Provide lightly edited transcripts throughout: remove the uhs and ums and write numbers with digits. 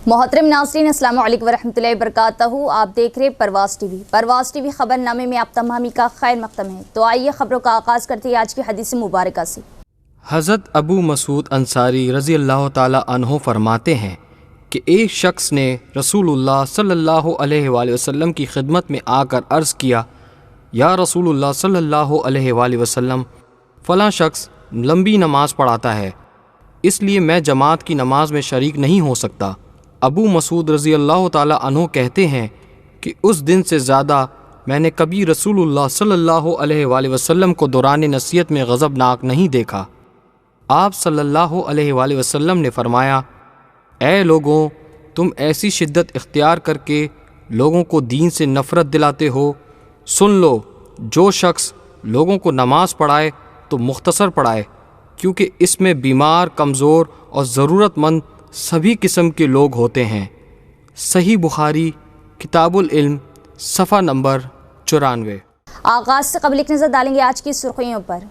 मोहतरम नाज़रीन, अस्सलाम वालेकुम वरहमतुल्लाहि वबरकातहू। आप देख रहे परवाज़ टीवी। परवाज़ टीवी खबरनामे में आप तमामी का खैर मक़दम है। तो आइए खबरों का आगाज़ करते हैं आज की हदीस मुबारक से। हज़रत अबू मसूद अंसारी रज़ी अल्लाह ताला अन्हो फरमाते हैं कि एक शख्स ने रसूलुल्लाह सल्लल्लाहु अलैहि वसल्लम की खिदमत में आकर अर्ज़ किया, या रसूलुल्लाह सल्लल्लाहु अलैहि वसल्लम, फ़लाँ शख्स लंबी नमाज़ पढ़ाता है, इसलिए मैं जमात की नमाज में शरीक नहीं हो सकता। अबू मसूद रज़ी अल्लाह ताला अन्हो कहते हैं कि उस दिन से ज़्यादा मैंने कभी रसूलुल्लाह सल्लल्लाहु अलैहि वसल्लम को दौरान नसीहत में गज़बनाक नहीं देखा। आप सल्लल्लाहु अलैहि वसल्लम ने फरमाया, ऐ लोगों, तुम ऐसी शिद्दत इख्तियार करके लोगों को दीन से नफ़रत दिलाते हो। सुन लो, जो शख्स लोगों को नमाज पढ़ाए तो मुख्तसर पढ़ाए, क्योंकि इसमें बीमार, कमज़ोर और ज़रूरतमंद सभी किस्म के लोग होते हैं। सही बुखारी किताबुल इल्म सफ़ा नंबर 94। आगाज़ से कबल एक नज़र डालेंगे आज की सुर्खियों पर।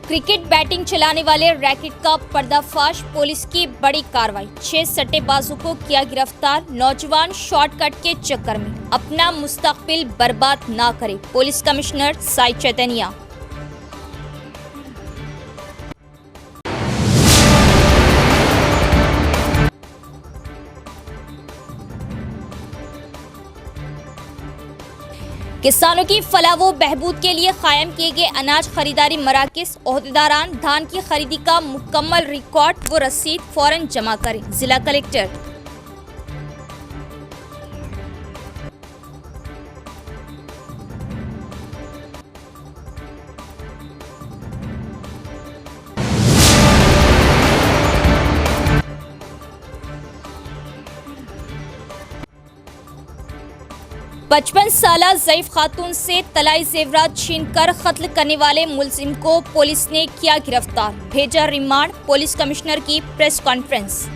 क्रिकेट बैटिंग चलाने वाले रैकेट का पर्दाफाश, पुलिस की बड़ी कार्रवाई। 6 सट्टेबाजों को किया गिरफ्तार। नौजवान शॉर्टकट के चक्कर में अपना मुस्तकबिल बर्बाद ना करे, पुलिस कमिश्नर साई चैतन्या। किसानों की फलाह व बहबूद के लिए कायम किए गए अनाज खरीदारी मराकज़। ओहदेदारान धान की खरीदी का मुकम्मल रिकॉर्ड व रसीद फौरन जमा करें, जिला कलेक्टर। पचपन साला ज़ईफ खातून से तलाई जेवरात छीनकर कत्ल करने वाले मुलजिम को पुलिस ने किया गिरफ्तार, भेजा रिमांड, पुलिस कमिश्नर की प्रेस कॉन्फ्रेंस।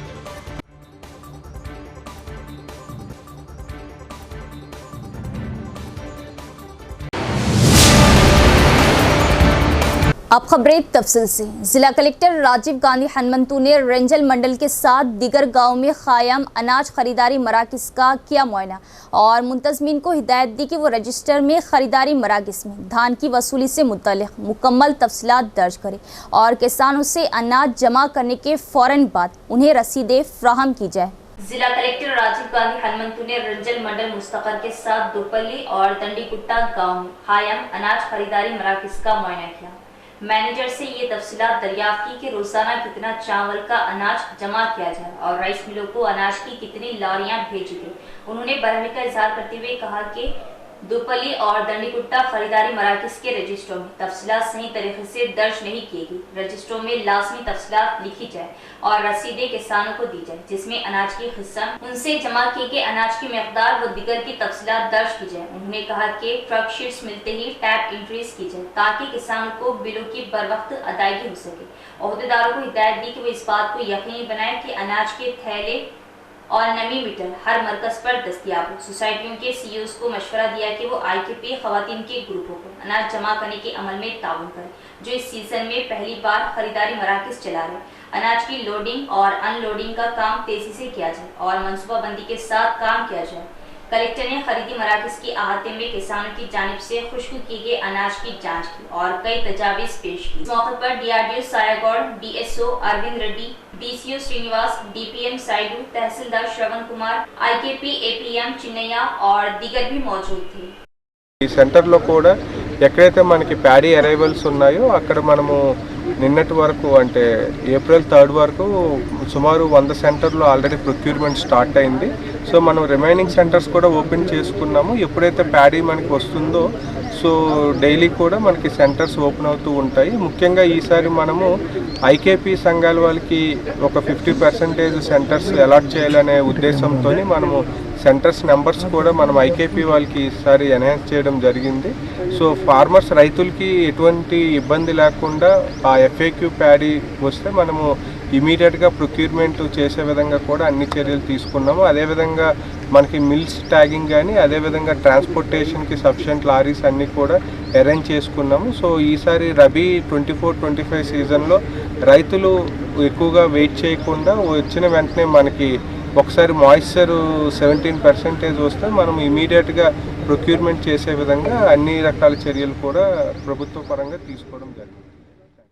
अब खबरें तफसील से। जिला कलेक्टर राजीव गांधी हनुमंतु ने रेंजल मंडल के साथ दीगर गाँव में कायम अनाज खरीदारी मराकज़ का किया मुआयना और मुंतज़मीन को हिदायत दी कि वो रजिस्टर में खरीदारी मराकज़ में धान की वसूली से मुतल्लिक़ मुकम्मल तफसीलात दर्ज करें और किसानों से अनाज जमा करने के फ़ौरन बाद उन्हें रसीदें फ्राहम की जाए। जिला कलेक्टर राजीव गांधी हनुमंतु ने रेंजल मंडल मुस्तकर के साथ दोपल्ली और दंडीकुट्टा गाँव में कायम अनाज खरीदारी मराकज़ का मुआयना किया। मैनेजर से ये तफसीलात दरियाफ्त की कि रोजाना कितना चावल का अनाज जमा किया जाए और राइस मिलों को अनाज की कितनी लारियां भेजी गई। उन्होंने बरहमी का इजहार करते हुए कहा कि दोपल्ली और दंडीकुट्टा खरीदारी मराकज़ के रजिस्ट्रों में तफसीलात सही तरीके से दर्ज नहीं की गई। रजिस्ट्रों में लाजमी तफसीलात लिखी जाए और रसीदें किसानों को दी जाए, जिसमें अनाज की किस्म, उनसे जमा किए गए अनाज की मकदार व दिगर की तफसीलात दर्ज की जाए। उन्होंने कहा कि ट्रक शीट्स मिलते ही टैब एंट्रीज की जाए ताकि किसानों को बिलों की बर वक्त अदायगी हो सके। ओहदेदारों को हिदायत दी कि वो इस बात को यकीनी बनाए कि अनाज के थैले और नमी मीटर हर मरकज़ पर दस्तियाब हो। सोसाइटियों के सीईओज़ को मशवरा दिया कि वो IKP खवातीन के ग्रुपों को अनाज जमा करने के अमल में ताउन करें, जो इस सीज़न में पहली बार खरीदारी मराकज़ चला रहे। अनाज की लोडिंग और अनलोडिंग का काम तेज़ी से किया जाए और मनसूबाबंदी के साथ काम किया जाए। कलेक्टर ने खरीदी मराकज़ के अहाते में किसानों की जानिब से खुश्क किए गए अनाज की जांच की और कई तजावीज़ पेश की। इस मौके पर DRDO सायागौड़, DSO Arvind Reddy, DCO Srinivas, DPM साइडू, तहसीलदार श्रवण कुमार, IKP APM चिन्नैया और दीगर भी मौजूद थे। ఈ సెంటర్లో కూడా ఎక్కడైతే మనకి ప్యాడీ అరైవల్స్ ఉన్నాయో అక్కడ మనము నిన్నటి వరకు అంటే ఏప్రిల్ 3 వరకు సుమారు 100 సెంటర్లో ఆల్రెడీ ప్రొక్యూర్మెంట్ స్టార్ట్ అయింది. సో మనం రిమైనింగ్ సెంటర్స్ కూడా ఓపెన్ చేసుకున్నాము. ఎప్పుడైతే ప్యాడీ మనకి వస్తుందో సో డైలీ కూడా మనకి సెంటర్స్ ఓపెన్ అవుతూ ఉంటాయి. ముఖ్యంగా ఈసారి మనము IKP సంఘాల వాళ్ళకి ఒక 50% సెంటర్స్ అలాట్ చేయాలనే ఉద్దేశంతో మనము సెంటర్స్ నెంబర్స్ కూడా మనం IKP వాళ్ళకి ఈసారి ఎన్హాన్స్ చేయడం జరిగింది. సో ఫార్మర్స్ రైతులకి ఎటువంటి ఇబ్బంది లేకుండా ఆ FAQ ప్యాడీ వస్తే మనము ఇమీడియట్గా ప్రొక్యూర్మెంట్ చేసే విధంగా కూడా అన్ని చర్యలు తీసుకున్నాము. అదేవిధంగా మనకి మిల్స్ ట్యాగింగ్ కానీ అదేవిధంగా ట్రాన్స్పోర్టేషన్కి సఫిషియెంట్ లారీస్ అన్నీ కూడా అరేంజ్ చేసుకున్నాము. సో ఈసారి రబీ 24-25 సీజన్లో రైతులు ఎక్కువగా వెయిట్ చేయకుండా వచ్చిన వెంటనే మనకి ఒకసారి మాయిశ్చర్ 17% వస్తే మనం ఇమీడియట్గా ప్రొక్యూర్మెంట్ చేసే విధంగా అన్ని రకాల చర్యలు కూడా ప్రభుత్వ పరంగా తీసుకోవడం జరిగింది.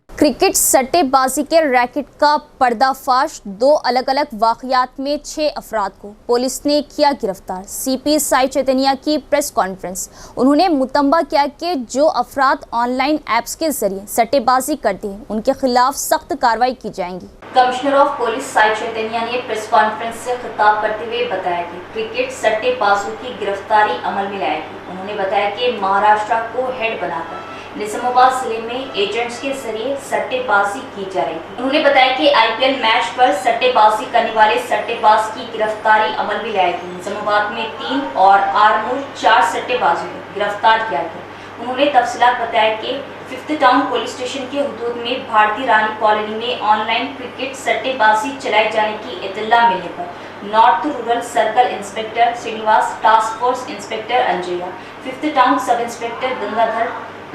क्रिकेट सट्टेबाजी के रैकेट का पर्दाफाश, 2 अलग अलग वाकयात में 6 अफराद को पुलिस ने किया गिरफ्तार। सीपी साई चैतन्य की प्रेस कॉन्फ्रेंस। उन्होंने मुतंबा किया कि जो अफराद ऑनलाइन ऐप्स के जरिए सट्टेबाजी करते हैं उनके खिलाफ सख्त कार्रवाई की जाएंगी। Commissioner of police Sai Chaitanya ने प्रेस कॉन्फ्रेंस से खिताब करते हुए बताया कि क्रिकेट सट्टेबाजों की गिरफ्तारी अमल में लाएगी। उन्होंने बताया कि महाराष्ट्र को हेड बनाकर निजामाबाद जिले में एजेंट्स के जरिए सट्टेबाजी की जा रही थी। उन्होंने बताया कि आईपीएल मैच पर सट्टेबाजी करने वाले सट्टेबाज की गिरफ्तारी अमल में लाएगी। निजामाबाद में 3 और आरमूर 4 सट्टेबाजों को गिरफ्तार किया गया। उन्होंने तफसीलात बताया कि 5th टाउन पुलिस स्टेशन के हुदूद में भारतीय रानी कॉलोनी में ऑनलाइन क्रिकेट सट्टेबाजी चलाई जाने की इत्तला मिलने पर north rural circle inspector Srinivas, task force inspector Anjaiah, 5th town sub inspector Gangadhar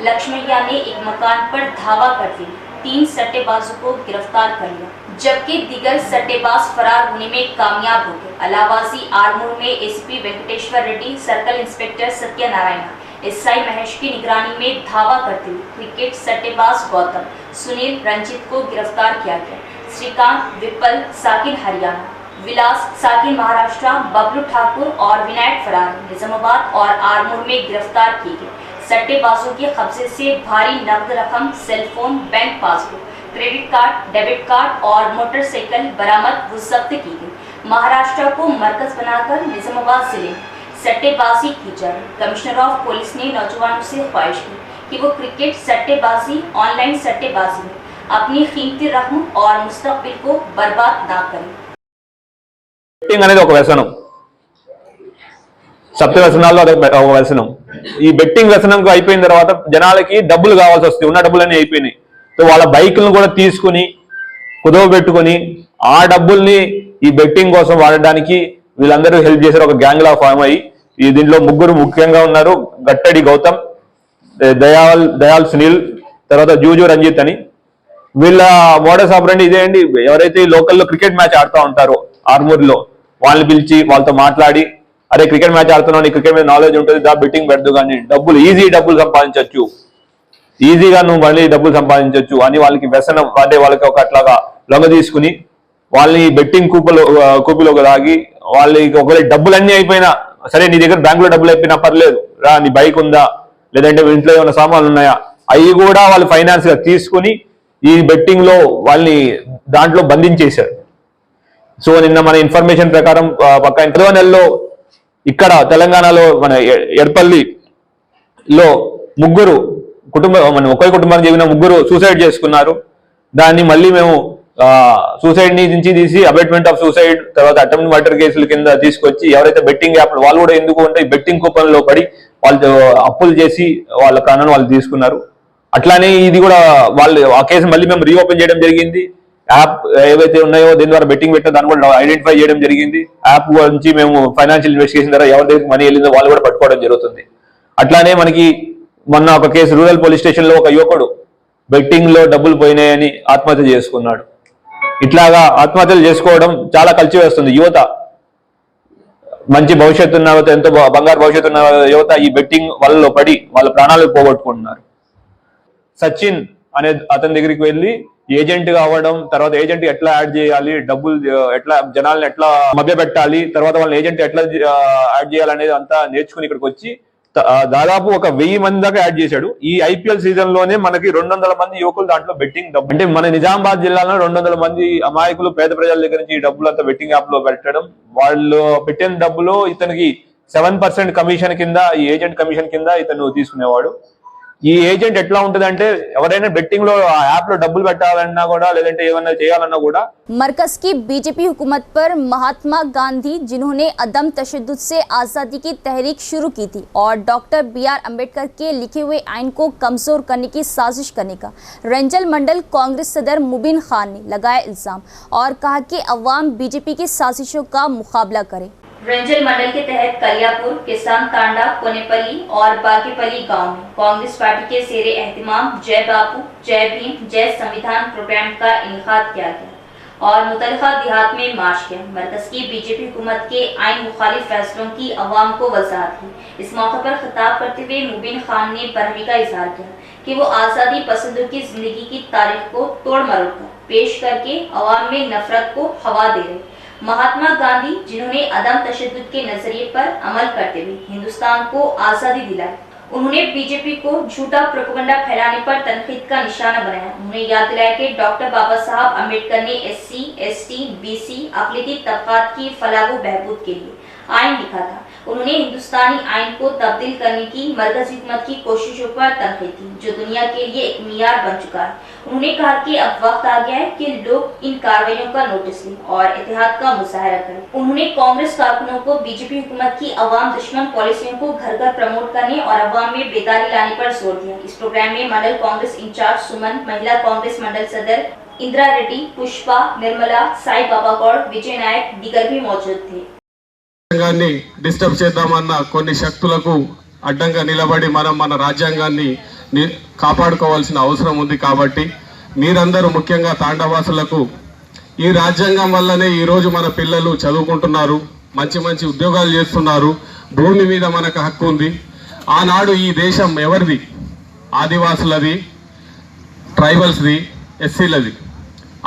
Laxmaiah ने एक मकान पर धावा करते 3 सट्टेबाजों को गिरफ्तार कर लिया, जबकि दीगर सट्टेबाज फरार होने में कामयाब हो गए। अलावाजी आरमूर में ACP Venkateshwar Reddy, circle inspector Satyanarayana, SI Mahesh की निगरानी में धावा करते हुए क्रिकेट सट्टेबाज गौतम, सुनील, रंजित को गिरफ्तार किया गया। श्रीकांत, विपल, साकिन हरियाणा, विलास, साकिन महाराष्ट्र, बबलू ठाकुर और विनायक फरार निजामाबाद और आरमूर में गिरफ्तार किए गए। सट्टेबाजों के कब्जे से भारी नकद रकम, cellphone, bank passbook, credit card, debit card और मोटरसाइकिल बरामद व जब्त की गई। महाराष्ट्र को मरकज बनाकर निजामाबाद जिले में सट्टेबाजी की जा रही। कमिश्नर ऑफ पुलिस ने नौजवानों से ख्वाहिश की कि वो क्रिकेट सट्टेबाजी, ऑनलाइन सट्टेबाजी में अपनी कीमती रकम और मुस्तकबिल को बर्बाद ना करें। సప్త వ్యసనాల్లో అదొక వ్యసనం. ఈ బెట్టింగ్ వ్యసనం అయిపోయిన తర్వాత జనాలకి డబ్బులు కావాల్సి వస్తాయి, ఉన్న డబ్బులన్నీ అయిపోయినాయి. సో వాళ్ళ బైకులను కూడా తీసుకుని కుదవ పెట్టుకుని ఆ డబ్బుల్ని ఈ బెట్టింగ్ కోసం వాడడానికి వీళ్ళందరూ హెల్ప్ చేశారు. ఒక గ్యాంగ్ లా ఫామ్ అయ్యి దీంట్లో 3 ముఖ్యంగా ఉన్నారు. గట్టడి గౌతమ్, దయాల్ సునీల్, తర్వాత జూజు రంజిత్ అని. వీళ్ళ మోడస్ ఆపరేండి ఇదే అండి. ఎవరైతే లోకల్లో క్రికెట్ మ్యాచ్ ఆడుతూ ఉంటారో ఆర్మూర్లో వాళ్ళని పిలిచి వాళ్ళతో మాట్లాడి, అరే క్రికెట్ మ్యాచ్ ఆడుతున్నావు, నీ క్రికెట్ మీద నాలెడ్జ్ ఉంటుంది, దా బెట్టింగ్ పెడదు, కానీ డబ్బులు సంపాదించవచ్చు, ఈజీగా నువ్వు మళ్ళీ డబ్బులు సంపాదించవచ్చు అని వాళ్ళకి వ్యసనం, అంటే వాళ్ళకి ఒక అట్లాగా లొంగ తీసుకుని వాళ్ళని బెట్టింగ్ కూపిలోకి లాగి వాళ్ళకి ఒకవేళ డబ్బులన్నీ అయిపోయినా సరే, నీ దగ్గర బ్యాంకులో డబ్బులు అయిపోయినా పర్లేదు రా, నీ బైక్ ఉందా లేదంటే ఇంట్లో ఏమైనా సామాన్లు ఉన్నాయా, అవి కూడా వాళ్ళు ఫైనాన్స్ గా తీసుకుని ఈ బెట్టింగ్ లో వాళ్ళని దాంట్లో బంధించేశారు. సో నిన్న మన ఇన్ఫర్మేషన్ ప్రకారం పక్క 8వ నెలలో ఇక్కడ తెలంగాణలో మన ఎడపల్లిలో ఒకే కుటుంబానికి చెందిన 3 సూసైడ్ చేసుకున్నారు. దాన్ని మళ్ళీ మేము సూసైడ్ నుంచి తీసి అబేట్మెంట్ ఆఫ్ సూసైడ్, తర్వాత అటెంప్ట్ మర్డర్ కేసుల కింద తీసుకొచ్చి ఎవరైతే బెట్టింగ్ యాప్లు వాళ్ళు కూడా ఎందుకు అంటే బెట్టింగ్ కూపన్లో పడి వాళ్ళు అప్పులు చేసి వాళ్ళ ప్రాణాన్ని వాళ్ళు తీసుకున్నారు. అట్లానే ఇది కూడా వాళ్ళు ఆ కేసు మళ్ళీ మేము రీఓపెన్ చేయడం జరిగింది. యాప్ ఏవైతే ఉన్నాయో దీని ద్వారా బెట్టింగ్ పెట్టిన దాన్ని కూడా ఐడెంటిఫై చేయడం జరిగింది. యాప్ నుంచి మేము ఫైనాన్షియల్ ఇన్వెస్టిగేషన్ ద్వారా ఎవరి దగ్గర మనీ వెళ్ళిందో వాళ్ళు కూడా పట్టుకోవడం జరుగుతుంది. అట్లానే మనకి మొన్న ఒక కేసు రూరల్ పోలీస్ స్టేషన్ లో ఒక యువకుడు బెట్టింగ్ లో డబ్బులు పోయినాయని ఆత్మహత్య చేసుకున్నాడు. ఇట్లాగా ఆత్మహత్యలు చేసుకోవడం చాలా కలిసివేస్తుంది. యువత మంచి భవిష్యత్తు ఉన్న యువత, ఎంతో బంగారు భవిష్యత్తు ఉన్న యువత ఈ బెట్టింగ్ వలలో పడి వాళ్ళ ప్రాణాలు పోగొట్టుకుంటున్నారు. సచిన్ అనే అతని దగ్గరికి వెళ్ళి ఏజెంట్ గా అవ్వడం, తర్వాత ఏజెంట్ ఎట్లా యాడ్ చేయాలి, డబ్బులు ఎట్లా జనాలను ఎట్లా మభ్య పెట్టాలి, తర్వాత వాళ్ళని ఏజెంట్ ఎట్లా యాడ్ చేయాలనేది అంతా నేర్చుకుని ఇక్కడికి వచ్చి దాదాపు ఒక 1000 మంది దాకా యాడ్ చేశాడు. ఈ ఐపీఎల్ సీజన్ లోనే మనకి 200 మంది యువకులు దాంట్లో బెట్టింగ్ డబ్బు, అంటే మన నిజామాబాద్ జిల్లాలో 200 మంది అమాయకులు పేద ప్రజల దగ్గర నుంచి ఈ డబ్బులు అంతా బెట్టింగ్ యాప్ లో పెట్టడం, వాళ్ళు పెట్టిన డబ్బులో ఇతనికి 7% కమిషన్ కింద, ఈ ఏజెంట్ కమిషన్ కింద ఇతను తీసుకునేవాడు. ఈ ఏజెంట్ ఎట్లా ఉంటదంటే ఎవరైనా బెట్టింగ్ లో ఆ యాప్ లో డబ్బులు పెట్టాలన్నా కూడా లేదంటే ఏమన్నా చేయాలన్నా కూడా मरकज की बीजेपी हुकूमत पर महात्मा गांधी जिन्होंने अदम तशद्दुद से आज़ादी की तहरीक शुरू की थी और डॉक्टर BR अम्बेडकर के लिखे हुए आइन को कमज़ोर करने की साजिश करने का रेंजल मंडल कांग्रेस सदर मुबीन खान ने लगाया इल्ज़ाम और कहा कि अवाम बीजेपी की साजिशों का मुकाबला करे। रेंजल मंडल के तहत कलियापुर, किसान तांडा, कोनेपल्ली और बागेपल्ली गांव में कांग्रेस पार्टी के शेरे एहतिमाम जय बापू, जय भीम, जय संविधान प्रोग्राम का इनेकाद किया गया और मुतल्लिका देहात में मार्च किया। मरकज की बीजेपी हुकूमत के आइन मुखालिफ फैसलों की अवाम को वजाहत की। इस मौके पर खिताब करते हुए मुबीन खान ने बरहमी का इजहार किया कि वो आज़ादी पसंदों की जिंदगी की तारीख को तोड़ मरोड़ कर पेश करके अवाम में नफरत को हवा दे रहे महात्मा गांधी जिन्होंने अदम तशद्दुद के नजरिए पर अमल करते हुए हिंदुस्तान को आज़ादी दिलाई। उन्होंने बीजेपी को झूठा प्रोपेगेंडा फैलाने पर तनकीद का निशाना बनाया। उन्होंने याद दिलाया कि डॉक्टर बाबा साहब अम्बेडकर ने SC, ST, BC अक़लियती तबक़ात की फलाह व बहबूद के लिए आइन लिखा था। उन्होंने हिंदुस्तानी आइन को तब्दील करने की मरकज़ी हुकूमत की कोशिशों पर तनकीद की जो दुनिया के लिए एक मियार बन चुका है। उन्होंने कहा कि अब वक्त आ गया है कि लोग इन कार्रवाइयों का नोटिस लें और इत्तेहाद का मुजाहरा करें। उन्होंने कांग्रेस कारकुनों को बीजेपी हुकूमत की अवाम दुश्मन पॉलिसियों को घर घर प्रमोट करने और अवाम में बेदारी लाने पर जोर दिया। इस प्रोग्राम में मंडल कांग्रेस इंचार्ज सुमन, महिला कांग्रेस मंडल सदर इंदिरा रेड्डी, पुष्पा, निर्मला, साई बाबा गौड़, विजय नायक दीगर भी मौजूद थे। డిస్టర్బ్ చేద్దామన్న కొన్ని శక్తులకు అడ్డంగా నిలబడి మనం మన రాజ్యాంగాన్ని కాపాడుకోవాల్సిన అవసరం ఉంది కాబట్టి మీరందరూ ముఖ్యంగా తాండవాసులకు ఈ రాజ్యాంగం వల్లనే ఈరోజు మన పిల్లలు చదువుకుంటున్నారు, మంచి మంచి ఉద్యోగాలు చేస్తున్నారు, భూమి మీద మనకు హక్కు ఉంది. ఆనాడు ఈ దేశం ఎవరిది? ఆదివాసులది, ట్రైబల్స్ది, ఎస్సీలది.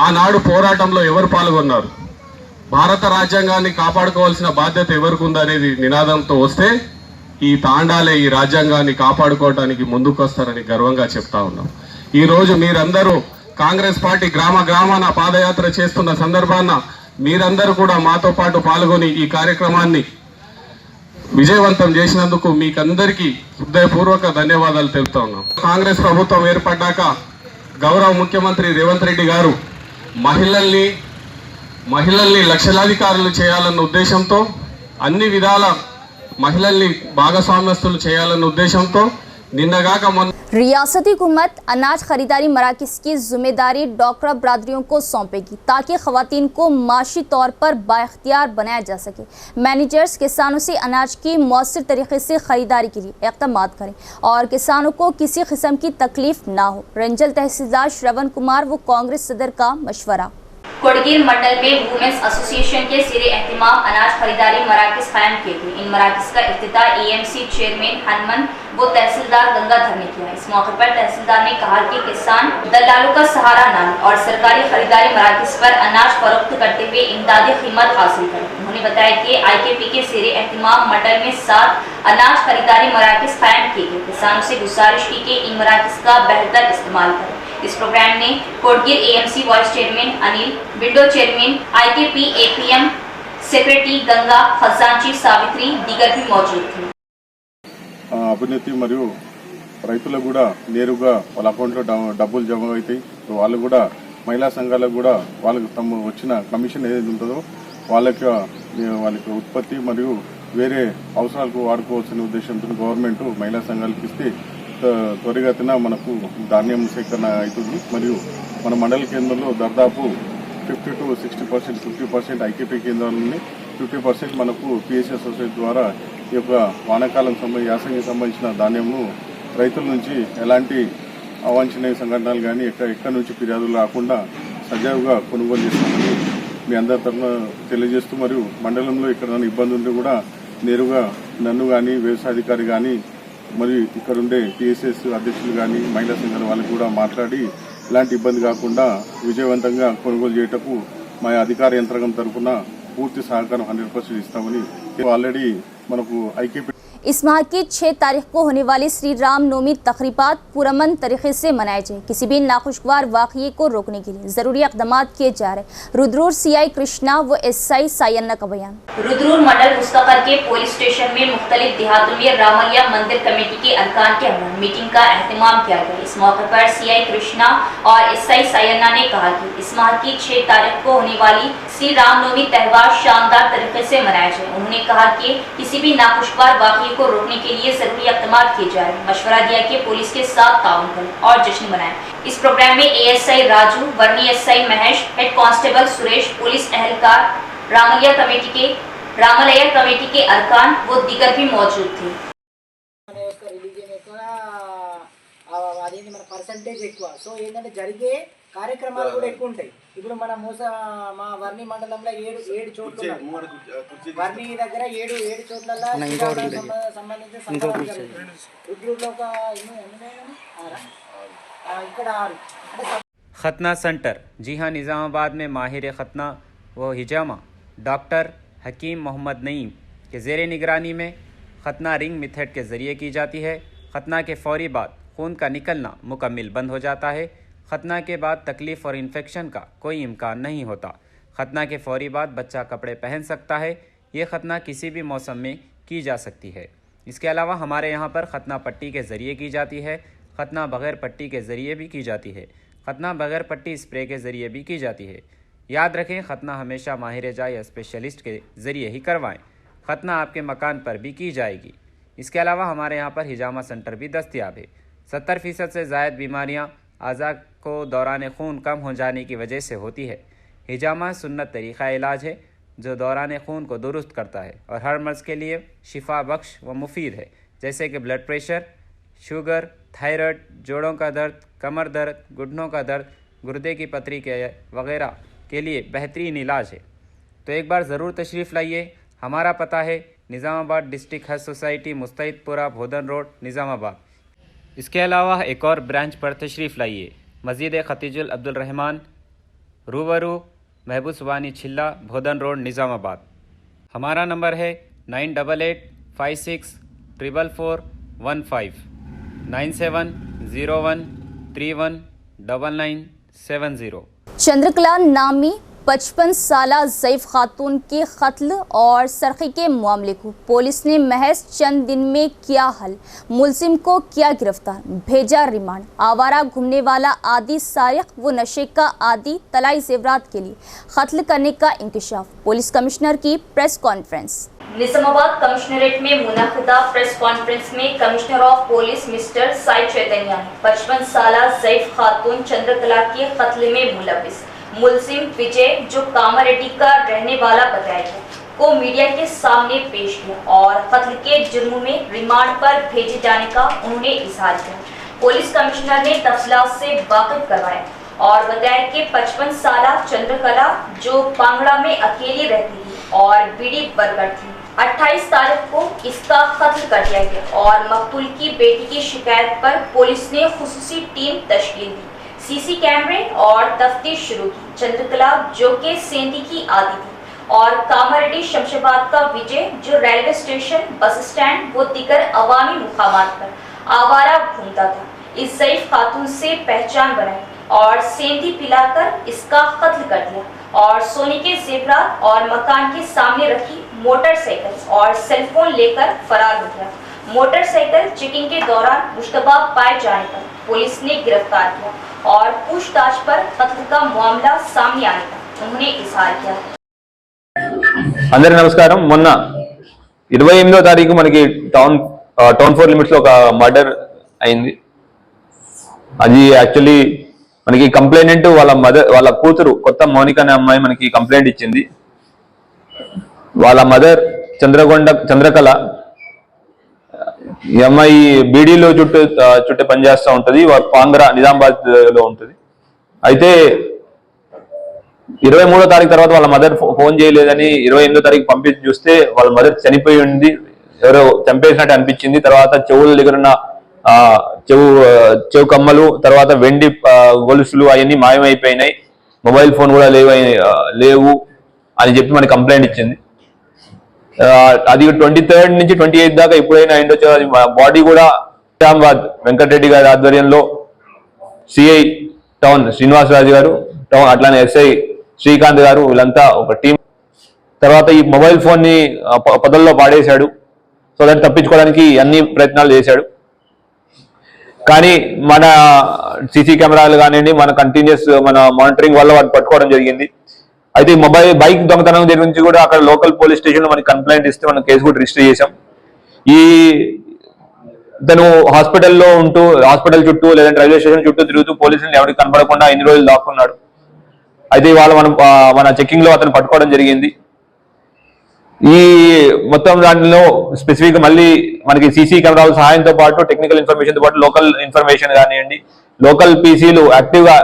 ఆనాడు పోరాటంలో ఎవరు పాల్గొన్నారు? భారత రాజ్యాంగాన్ని కాపాడుకోవాల్సిన బాధ్యత ఎవరికి ఉందనేది నినాదంతో వస్తే ఈ తాండాలే ఈ రాజ్యాంగాన్ని కాపాడుకోవడానికి ముందుకు వస్తారని గర్వంగా చెప్తా ఉన్నాం. ఈరోజు మీరందరూ కాంగ్రెస్ పార్టీ గ్రామ గ్రామాన పాదయాత్ర చేస్తున్న సందర్భాన మీరందరూ కూడా మాతో పాటు పాల్గొని ఈ కార్యక్రమాన్ని విజయవంతం చేసినందుకు మీకందరికీ హృదయపూర్వక ధన్యవాదాలు తెలుపుతా ఉన్నాం. కాంగ్రెస్ ప్రభుత్వం ఏర్పడ్డాక గౌరవ ముఖ్యమంత్రి రేవంత్ రెడ్డి గారు మహిళల్ని లక్షలాధికారులు చేయాలన్న ఉద్దేశంతో అన్ని విధాల మహిళల్ని భాగస్వామ్యస్తులు చేయాలన్న ఉద్దేశంతో నిన్నగాక మొన్న रियासती हुकूमत अनाज खरीदारी मराकज़ की जिम्मेदारी डॉक्टर बरादरियों को सौंपेगी ताकि ख़वातीन को माशी तौर पर बाइख्तियार बनाया जा सके। मैनेजर्स किसानों से अनाज की मौसर तरीके से ख़रीदारी के लिए इक़दाम करें और किसानों को किसी किस्म की तकलीफ ना हो। रेंजल तहसीलदार श्रवण कुमार व कांग्रेस सदर का मशवरा। कोडगीर मंडल में वुमेन्स एसोसिएशन के सिरे एहतिमाम अनाज खरीदारी मराकज़ कायम किए गए। इन मराकज़ का इफ्तिताह AMC चेयरमैन हनुमान व तहसीलदार गंगाधर ने किया। इस मौके पर तहसीलदार ने कहा कि किसान दलालों का सहारा न लें और सरकारी खरीदारी मराकज़ पर अनाज फरोख्त करते हुए इमदादी कीमत हासिल करें। उन्होंने बताया कि IKP के सिरे एहतिमाम मंडल में 7 अनाज खरीदारी मराकज़ कायम किए गए। किसानों से गुजारिश की कि इन मराकज़ का बेहतर इस्तेमाल करें। इस प्रोग्राम में Kotgir AMC vice chairman Anil, window chairman IKP APM secretary Ganga, खजांची सावित्री दीगर भी मौजूद थे। అవినీతి మరియు రైతులకు కూడా నేరుగా వాళ్ళ అకౌంట్లో డబ్బులు జమ అవుతాయి. వాళ్ళు కూడా మహిళా సంఘాలకు కూడా వాళ్ళకి తమ వచ్చిన కమిషన్ ఏదైతే ఉంటుందో వాళ్ళకి ఉత్పత్తి మరియు వేరే అవసరాలకు వాడుకోవాల్సిన ఉద్దేశంతో గవర్నమెంట్ మహిళా సంఘాలకు ఇస్తే త్వరగతిన మనకు ధాన్యం సేకరణ అవుతుంది. మరియు మన మండల కేంద్రంలో దాదాపు 50 to 60%, 50% IKP కేంద్రాలని 50% మనకు PSA సొసైటీ ద్వారా ఈ యొక్క వానాకాలం యాసంగి సంబంధించిన ధాన్యంను రైతుల నుంచి ఎలాంటి అవాంఛనీయ సంఘటనలు కానీ ఎక్కడి నుంచి ఫిర్యాదులు రాకుండా సజావుగా కొనుగోలు చేస్తామని మీ అందరి తరఫున తెలియజేస్తూ, మరియు మండలంలో ఇక్కడ ఇబ్బంది ఉంటే కూడా నేరుగా నన్ను కానీ వ్యవసాయాధికారి కానీ మరియు ఇక్కడ ఉండే PSS అధ్యక్షులు కానీ మహిళా సంఘాల వాళ్ళకి కూడా మాట్లాడి ఇలాంటి ఇబ్బంది కాకుండా విజయవంతంగా కొనుగోలు చేయటకు మా అధికార యంత్రాంగం తరఫున పూర్తి సహకారం 100% ఇస్తామని ఆల్రెడీ మనకు IKP इस माह की 6 तारीख को होने वाली श्री राम नवमी तकरीबात पुरअमन तरीके से मनाए जाए। किसी भी नाखुशगवार वाक़ये को रोकने के लिए ज़रूरी इक़दाम किए जा रहे। रुद्रूर सीआई कृष्णा व एसआई सायन्ना का बयान। रुद्रूर मंडल मुस्तक़र के पुलिस स्टेशन में मुख्तलिफ देहातों में रामैया मंदिर कमेटी के अरकान के अमल मीटिंग का एहतमाम किया गया। इस मौके पर सीआई कृष्णा और एसआई सायन्ना ने कहा कि इस माह की 6 तारीख को होने वाली श्री रामनवमी त्यौहार शानदार तरीके से मनाया जाए। उन्होंने कहा कि किसी भी नाखुशगवार वाक़ये को रोकने के लिए जरूरी इक़दाम किए जा रहे। मशवरा दिया कि पुलिस के साथ ताउन करें और जश्न मनाएं। इस प्रोग्राम में ASI Raju, Varni SI Mahesh, head constable Suresh, police एहलकार, रामैया कमेटी के अरकान व दीगर भी मौजूद थे। అదేంటి మన పర్సంటేజ్ ఎక్కువ సో ఏంటంటే జరిగే కార్యక్రమాలు కూడా ఎక్కువ ఉంటాయి. ఇప్పుడు మన మా వర్ణి మండలంలో 7 చోట్ల వర్ణి దగ్గర 7 చోట్లలో సంబంధించిన సంఘాలు జరుగుతాయి. రుద్రూర్లో ఒక ఇక్కడ 6 खतना सेंटर। जी हाँ, निज़ामाबाद में माहिर खतना व हिजामा डॉक्टर हकीम मोहम्मद नईम के ज़ेर निगरानी में खतना रिंग मेथड के ज़रिए की जाती है। खतना के फौरी बाद खून का निकलना मुकम्मल बंद हो जाता है। खतना के बाद तकलीफ़ और इन्फेक्शन का कोई इम्कान नहीं होता। खतना के फौरी बाद बच्चा कपड़े पहन सकता है। ये खतना किसी भी मौसम में की जा सकती है। इसके अलावा हमारे यहाँ पर खतना पट्टी के ज़रिए की जाती है। खतना बग़ैर पट्टी के ज़रिए भी की जाती है। खतना बग़ैर पट्टी स्प्रे के ज़रिए भी की जाती है। याद रखें, खतना हमेशा माहिर जा या स्पेशलिस्ट के ज़रिए ही करवाएं। खतना आपके मकान पर भी की जाएगी। इसके अलावा हमारे यहाँ पर हिजामा सेंटर भी दस्तयाब है। 70% से ज़ायद बीमारियाँ आज़ा को दौरान खून कम हो जाने की वजह से होती है। हिजामा सुन्नत तरीक़ा इलाज है जो दौरान खून को दुरुस्त करता है और हर मर्ज़ के लिए शिफा बख्श व मुफीद है, जैसे कि ब्लड प्रेशर, शुगर, थायराइड, जोड़ों का दर्द, कमर दर्द, घुटनों का दर्द, गुर्दे की पथरी के वगैरह के लिए बेहतरीन इलाज है। तो एक बार ज़रूर तशरीफ़ लाइए। हमारा पता है निज़ामाबाद डिस्ट्रिक्ट हज सोसाइटी, मुस्तैदपुरा, भोदन रोड, निज़ामाबाद। इसके अलावा एक और ब्रांच पर तशरीफ़ लाइए, मस्जिद खतीजुल अब्दुल रहमान, रूबरू महबूब सुबानी छिल्ला, भोदन रोड, निज़ामाबाद। हमारा नंबर है 9886444415 9701319970। चंद्रकला नामी 55 साला ज़ईफ़ खातून के कत्ल और सरखी के मामले को पुलिस ने महज चंद दिन में किया हल। मुलजिम को किया गिरफ्तार, भेजा रिमांड। आवारा घूमने वाला आदि सारिक व नशे का आदि तलाई जेवरात के लिए कत्ल करने का इंकशाफ। पुलिस कमिश्नर की प्रेस कॉन्फ्रेंस। निज़ामाबाद कमिश्नरेट में मुनक़िदा प्रेस कॉन्फ्रेंस में commissioner of police mister Sai Chaitanya ने 55 साला ज़ईफ़ खातून चंद्रकला के कत्ल में मुलविस मुलजिम विजय, जो कामारेड्डी का रहने वाला बताया गया, को मीडिया के सामने पेश किया और कत्ल के जुर्म में रिमांड पर भेजे जाने का उन्होंने इजहार किया। पुलिस कमिश्नर ने तफसीलात से वाकिफ करवाया और बताया कि 55 साला चंद्रकला, जो पांगड़ा में अकेली रहती थी और बीड़ी बर्गर थी, 28 तारीख को इसका कत्ल कर दिया गया और मकतूल की बेटी की शिकायत पर पुलिस ने खुसूसी टीम तश्कील दी, सीसी कैमरे और तफ्तीश शुरू की। चंद्रकला, जो के सेंधी की आदि थी, और कामारेड्डी शमशाबाद का विजय, जो रेलवे स्टेशन, बस स्टैंड व दीगर अवामी मुकामात पर आवारा घूमता था, इस ज़ईफ़ खातून से पहचान बनाई और सेंधी पिलाकर इसका कत्ल कर दिया और सोने के जेवरात और मकान के सामने रखी मोटरसाइकिल और सेलफोन लेकर फरार हो गया। मोटरसाइकिल चेकिंग के दौरान मुश्तबा पाए जाने पर पुलिस ने गिरफ्तार किया और पूछताछ पर कत्ल का मामला सामने आने का उन्होंने इजहार किया। అందరికీ నమస్కారం। మొన్న 28వ తారీఖు మనకి టౌన్ 4 లిమిట్స్ లో ఒక మర్డర్ అయింది. అది యాక్చువల్లీ మనకి కంప్లైంట్ వాళ్ళ కూతురు కొత్త మౌనిక అనే అమ్మాయి మనకి కంప్లైంట్ ఇచ్చింది. వాళ్ళ మదర్ చంద్రకళ, ఈ అమ్మాయి బీడీలో చుట్టే పనిచేస్తూ ఉంటుంది. పాంగ్రా నిజామాబాద్ లో ఉంటుంది. అయితే 23వ తారీఖు తర్వాత వాళ్ళ మదర్ ఫోన్ చేయలేదని 28వ తారీఖు పంపించి చూస్తే వాళ్ళ మదర్ చనిపోయి ఉంది, ఎవరో చంపేసినట్టు అనిపించింది. తర్వాత చెవుల దగ్గర ఉన్న చెవు కమ్మలు, తర్వాత వెండి గొలుసులు అవన్నీ మాయమైపోయినాయి, మొబైల్ ఫోన్ కూడా లేవు అని చెప్పి మనకి కంప్లైంట్ ఇచ్చింది. అది 23rd నుంచి 28th దాకా ఎప్పుడైనా అయిండొచ్చు. అది బాడీ కూడా నిజామాబాద్ వెంకటరెడ్డి గారి ఆధ్వర్యంలో సిఐ టౌన్ శ్రీనివాసరాజు గారు, టౌన్ అట్లానే ఎస్ఐ శ్రీకాంత్ గారు, వీళ్ళంతా ఒక టీం. తర్వాత ఈ మొబైల్ ఫోన్ ని పొదల్లో పాడేశాడు. సో దాన్ని తప్పించుకోవడానికి అన్ని ప్రయత్నాలు చేశాడు. కానీ మన సీసీ కెమెరాలు కానివ్వండి, మన కంటిన్యూస్ మన మానిటరింగ్ వల్ల వాటిని పట్టుకోవడం జరిగింది. అయితే బైక్ దొంగతనం గురించి కూడా అక్కడ లోకల్ పోలీస్ స్టేషన్ లో మనకి కంప్లైంట్ ఇస్తే మనం కేసు కూడా రిజిస్టర్ చేశాం. తను హాస్పిటల్లో ఉంటూ హాస్పిటల్ చుట్టూ లేదంటే రైల్వే స్టేషన్ చుట్టూ తిరుగుతూ పోలీసులను ఎవరికి కనపడకుండా ఇన్ని రోజులు దాక్కున్నాడు. అయితే ఇవాళ మన చెకింగ్ లో అతను పట్టుకోవడం జరిగింది. ఈ మొత్తం దాంట్లో స్పెసిఫిక్ మళ్ళీ మనకి సీసీ కెమెరాల సహాయంతో పాటు టెక్నికల్ ఇన్ఫర్మేషన్ తో పాటు లోకల్ ఇన్ఫర్మేషన్ కానివ్వండి, లోకల్ పీసీలు యాక్టివ్ గా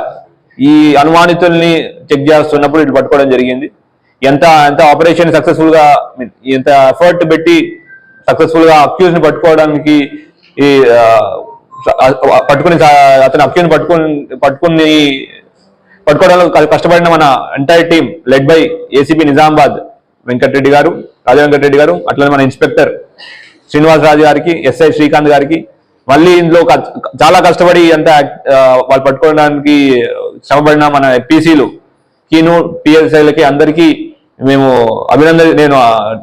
ఈ అనుమానితుల్ని చెక్ చేస్తున్నప్పుడు ఇటు పట్టుకోవడం జరిగింది. ఎంత ఆపరేషన్ సక్సెస్ఫుల్ గా, ఎంత ఎఫర్ట్ పెట్టి సక్సెస్ఫుల్ గా అక్యూజ్ ని పట్టుకోవడానికి అతను అక్యూజ్ పట్టుకోవడంలో కష్టపడిన మన entire team led by ACP Nizamabad Venkata Reddy గారు, రాజా వెంకటరెడ్డి గారు, అట్లనే మన ఇన్స్పెక్టర్ శ్రీనివాసరాజు గారికి, ఎస్ఐ శ్రీకాంత్ గారికి, మళ్ళీ ఇందులో చాలా కష్టపడి అంతా వాళ్ళు పట్టుకోవడానికి శ్రమపడిన మన పీసీలు కీను పిఎస్ఐలకి అందరికీ మేము నేను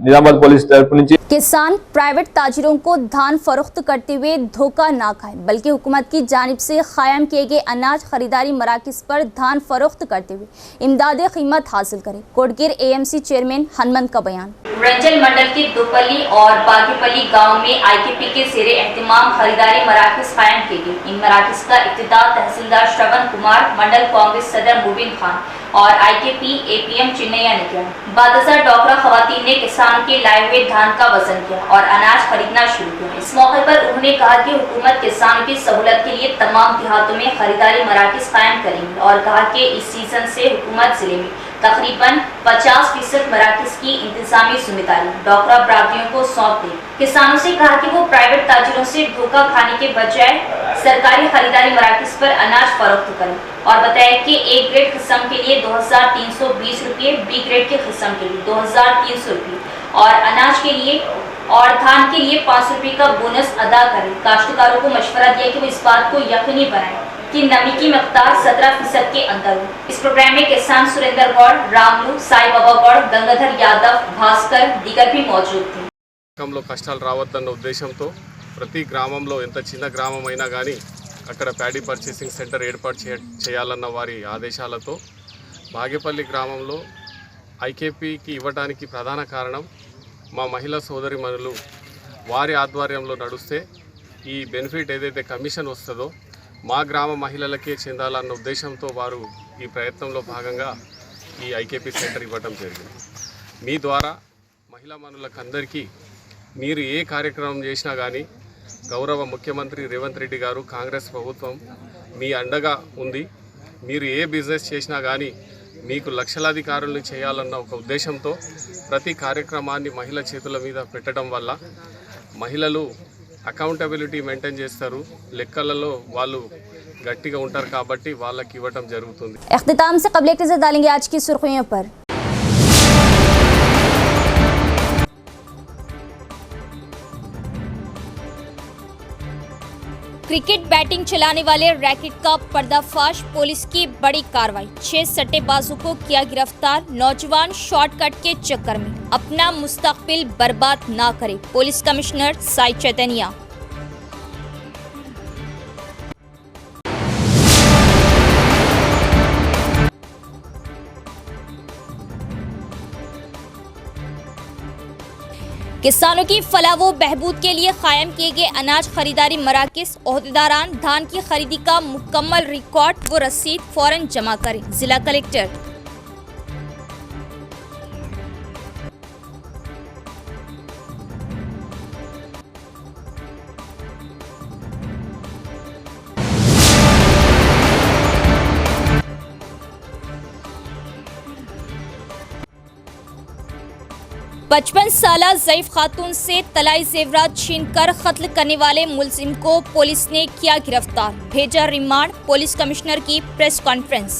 నిజామాబాద్ पुलिस तरफ నుంచి किसान प्राइवेट ताजिरों को धान फरोख्त करते हुए धोखा ना खाएं, बल्कि हुकूमत की जानिब से कायम किए गए अनाज खरीदारी मराकज़ पर धान फरोख्त करते हुए इमदाद कीमत हासिल करें। कोटगिर एएमसी चेयरमैन हनुमंत का बयान। रेंजल मंडल के दुपल्ली और बागेपल्ली गाँव में IKP के ज़ेरे एहतमाम खरीदारी मराकज़ कायम किए गए। इन मराकज़ का इफ्तिताह तहसीलदार श्रवण कुमार, मंडल कांग्रेस सदर मुबीन खान और IKP APM चिन्नैया ने किया। बादशाह डोकरा खवातीन ने किसानों के लाए हुए धान का वजन किया और अनाज खरीदना शुरू किया। इस मौके पर उन्होंने कहा कि हुकूमत किसानों की सहूलत के लिए तमाम देहातों में खरीदारी मराकज़ कायम करेंगी और कहा कि इस सीजन से हुकूमत जिले में तकरीबन 50% मराकज़ की इंतजामी जिम्मेदारी डोकरा बरादरियों को सौंप दी। किसानों से कहा कि वो प्राइवेट ताजिरों से धोखा खाने के बजाय सरकारी खरीदारी मराकज़ पर अनाज फरोख्त करें और बताया कि A ग्रेड किस्म के लिए 2320 रुपये, B ग्रेड के किस्म के लिए 2300 रुपये और अनाज के लिए और धान के लिए 500 रुपये का बोनस अदा करें। काश्तकारों को मशवरा दिया कि वो इस बात को यकीनी बनाएं कि नमी की मकदार 17% के अंदर हो। इस प्रोग्राम में किसान सुरेंद्र गौड़, रामलू, साई बाबा गौड़, गंगाधर यादव, भास्कर दीगर भी मौजूद थे। లో కష్టాలు రావద్దన్న ఉద్దేశంతో ప్రతి గ్రామంలో ఎంత చిన్న గ్రామం అయినా కానీ అక్కడ ప్యాడీ పర్చేసింగ్ సెంటర్ ఏర్పాటు చేయాలన్న వారి ఆదేశాలతో బాగేపల్లి గ్రామంలో ఐకేపీకి ఇవ్వడానికి ప్రధాన కారణం మా మహిళా సోదరిమణులు వారి ఆధ్వర్యంలో నడుస్తే ఈ బెనిఫిట్ ఏదైతే కమిషన్ వస్తుందో మా గ్రామ మహిళలకే చెందాలన్న ఉద్దేశంతో వారు ఈ ప్రయత్నంలో భాగంగా ఈ ఐకేపీ సెంటర్ ఇవ్వడం జరిగింది. మీ ద్వారా మహిళా మనులకందరికీ మీరు ఏ కార్యక్రమం చేసినా కానీ గౌరవ ముఖ్యమంత్రి రేవంత్ రెడ్డి గారు, కాంగ్రెస్ ప్రభుత్వం మీ అండగా ఉంది. మీరు ఏ బిజినెస్ చేసినా కానీ మీకు లక్షలాధికారులను చేయాలన్న ఒక ఉద్దేశంతో ప్రతి కార్యక్రమాన్ని మహిళల చేతుల మీద పెట్టడం వల్ల మహిళలు అకౌంటబిలిటీ మెయింటైన్ చేస్తారు, లెక్కలలో వాళ్ళు గట్టిగా ఉంటారు కాబట్టి వాళ్ళకి ఇవ్వడం జరుగుతుంది। इख्तिताम से क़ब्ल एक नज़र डालेंगे आज की सुर्खियों पर। क्रिकेट बैटिंग चलाने वाले रैकेट का पर्दाफाश, पुलिस की बड़ी कार्रवाई। 6 सट्टेबाजों को किया गिरफ्तार। नौजवान शॉर्टकट के चक्कर में अपना मुस्तकबिल बर्बाद ना करे, पुलिस कमिश्नर साई चैतन्या। किसानों की फलाह व बहबूद के लिए कायम किए गए अनाज खरीदारी मराकज़, ओहदेदारान धान की खरीदी का मुकम्मल रिकॉर्ड व रसीद फौरन जमा करें। जिला कलेक्टर। पचपन साला ज़ईफ खातून से तलाई जेवरात छीनकर कत्ल करने वाले मुलजिम को पुलिस ने किया गिरफ्तार, भेजा रिमांड। पुलिस कमिश्नर की प्रेस कॉन्फ्रेंस।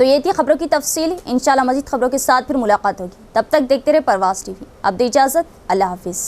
तो ये थी खबरों की तफसील। इंशाल्लाह मज़ीद खबरों के साथ फिर मुलाकात होगी। तब तक देखते रहे परवाज़ टीवी। अब दे इजाज़त, अल्लाह हाफिज़।